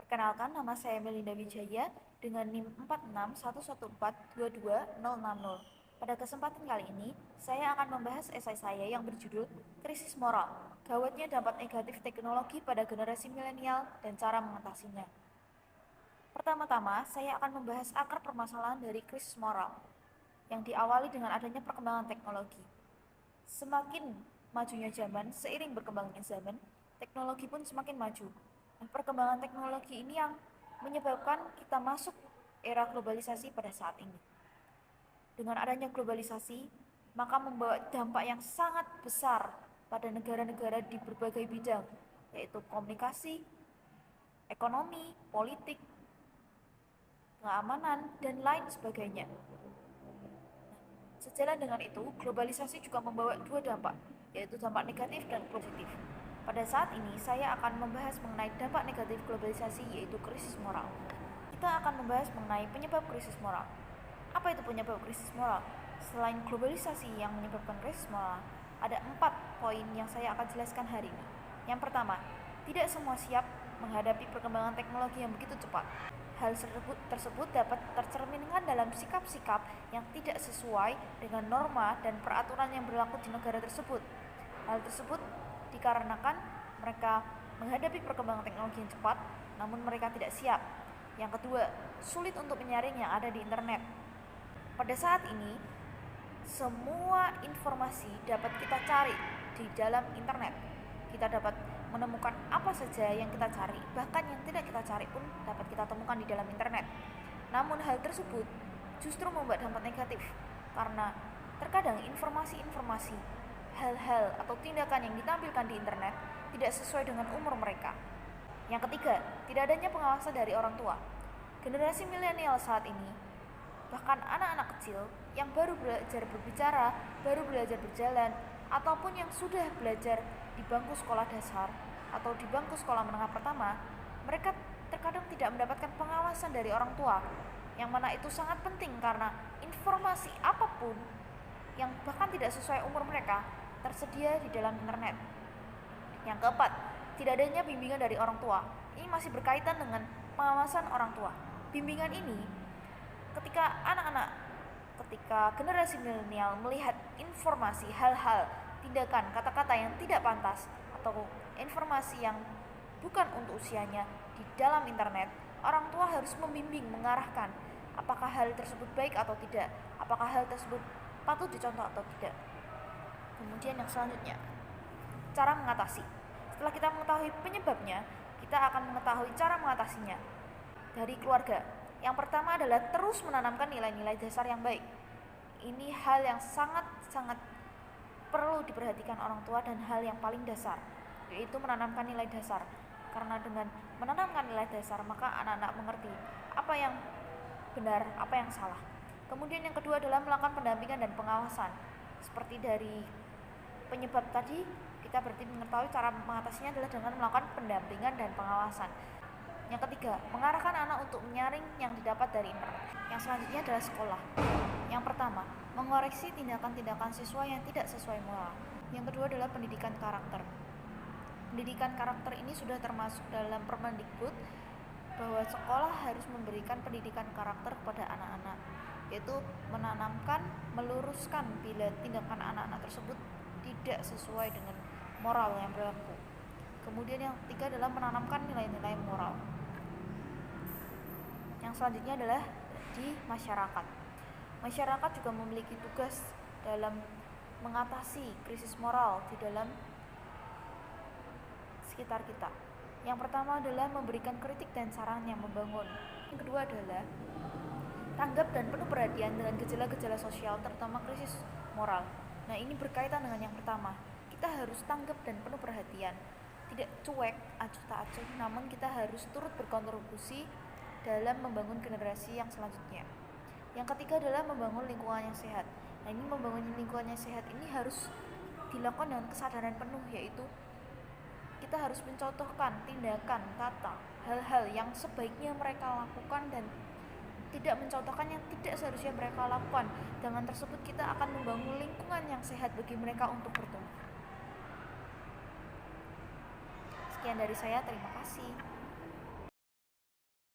Perkenalkan, nama saya Melinda Wijaya dengan NIM 4611422060. Pada kesempatan kali ini, saya akan membahas esai saya yang berjudul Krisis Moral, Gawatnya Dampak Negatif Teknologi pada Generasi Milenial dan Cara Mengatasinya. Pertama-tama, saya akan membahas akar permasalahan dari krisis moral, yang diawali dengan adanya perkembangan teknologi. Semakin majunya zaman, seiring berkembangnya zaman, teknologi pun semakin maju. Nah, perkembangan teknologi ini yang menyebabkan kita masuk era globalisasi pada saat ini. Dengan adanya globalisasi, maka membawa dampak yang sangat besar pada negara-negara di berbagai bidang, yaitu komunikasi, ekonomi, politik, keamanan, dan lain sebagainya. Sejalan dengan itu, globalisasi juga membawa dua dampak, yaitu dampak negatif dan positif. Pada saat ini, saya akan membahas mengenai dampak negatif globalisasi, yaitu krisis moral. Kita akan membahas mengenai penyebab krisis moral. Apa itu penyebab krisis moral? Selain globalisasi yang menyebabkan krisis moral, ada 4 poin yang saya akan jelaskan hari ini. Yang pertama, tidak semua siap menghadapi perkembangan teknologi yang begitu cepat. Hal tersebut dapat tercerminkan dalam sikap-sikap yang tidak sesuai dengan norma dan peraturan yang berlaku di negara tersebut. Hal tersebut dikarenakan mereka menghadapi perkembangan teknologi yang cepat, namun mereka tidak siap. Yang kedua, sulit untuk menyaring yang ada di internet. Pada saat ini, semua informasi dapat kita cari di dalam internet. Kita dapat menemukan apa saja yang kita cari, bahkan yang tidak kita cari pun dapat kita temukan di dalam internet. Namun hal tersebut justru membuat dampak negatif, karena terkadang informasi-informasi, hal-hal atau tindakan yang ditampilkan di internet tidak sesuai dengan umur mereka. Yang ketiga, tidak adanya pengawasan dari orang tua. Generasi milenial saat ini, bahkan anak-anak kecil yang baru belajar berbicara, baru belajar berjalan, ataupun yang sudah belajar di bangku sekolah dasar atau di bangku sekolah menengah pertama, mereka terkadang tidak mendapatkan pengawasan dari orang tua, yang mana itu sangat penting karena informasi apapun yang bahkan tidak sesuai umur mereka tersedia di dalam internet. Yang keempat, tidak adanya bimbingan dari orang tua. Ini masih berkaitan dengan pengawasan orang tua. Bimbingan ini ketika generasi milenial melihat informasi, hal-hal, tindakan, kata-kata yang tidak pantas atau informasi yang bukan untuk usianya di dalam internet, orang tua harus membimbing, mengarahkan apakah hal tersebut baik atau tidak, apakah hal tersebut patut dicontoh atau tidak. Kemudian yang selanjutnya, cara mengatasi. Setelah kita mengetahui penyebabnya, kita akan mengetahui cara mengatasinya dari keluarga. Yang pertama adalah terus menanamkan nilai-nilai dasar yang baik. Ini hal yang sangat-sangat perlu diperhatikan orang tua dan hal yang paling dasar, yaitu menanamkan nilai dasar. Karena dengan menanamkan nilai dasar, maka anak-anak mengerti apa yang benar, apa yang salah. Kemudian yang kedua adalah melakukan pendampingan dan pengawasan. Seperti dari penyebab tadi, kita berarti mengetahui cara mengatasinya adalah dengan melakukan pendampingan dan pengawasan. Yang ketiga, mengarahkan anak untuk menyaring yang didapat dari internet. Yang selanjutnya adalah sekolah. Yang pertama, mengoreksi tindakan-tindakan siswa yang tidak sesuai moral. Yang kedua adalah pendidikan karakter. Pendidikan karakter ini sudah termasuk dalam Permendikbud bahwa sekolah harus memberikan pendidikan karakter kepada anak-anak, yaitu menanamkan, meluruskan bila tindakan anak-anak tersebut tidak sesuai dengan moral yang berlaku. Kemudian yang ketiga adalah menanamkan nilai-nilai moral. Yang selanjutnya adalah di masyarakat. Masyarakat juga memiliki tugas dalam mengatasi krisis moral di dalam sekitar kita. Yang pertama adalah memberikan kritik dan saran yang membangun. Yang kedua adalah tanggap dan penuh perhatian dengan gejala-gejala sosial, terutama krisis moral. Nah, ini berkaitan dengan yang pertama. Kita harus tanggap dan penuh perhatian. Tidak cuek, acuh tak acuh, namun kita harus turut berkontribusi dalam membangun generasi yang selanjutnya. Yang ketiga adalah membangun lingkungan yang sehat. Nah, ini membangun lingkungan yang sehat ini harus dilakukan dengan kesadaran penuh, yaitu kita harus mencontohkan tindakan, kata, hal-hal yang sebaiknya mereka lakukan dan tidak mencontohkan yang tidak seharusnya mereka lakukan. Dengan tersebut kita akan membangun lingkungan yang sehat bagi mereka untuk bertumbuh. Sekian dari saya, terima kasih.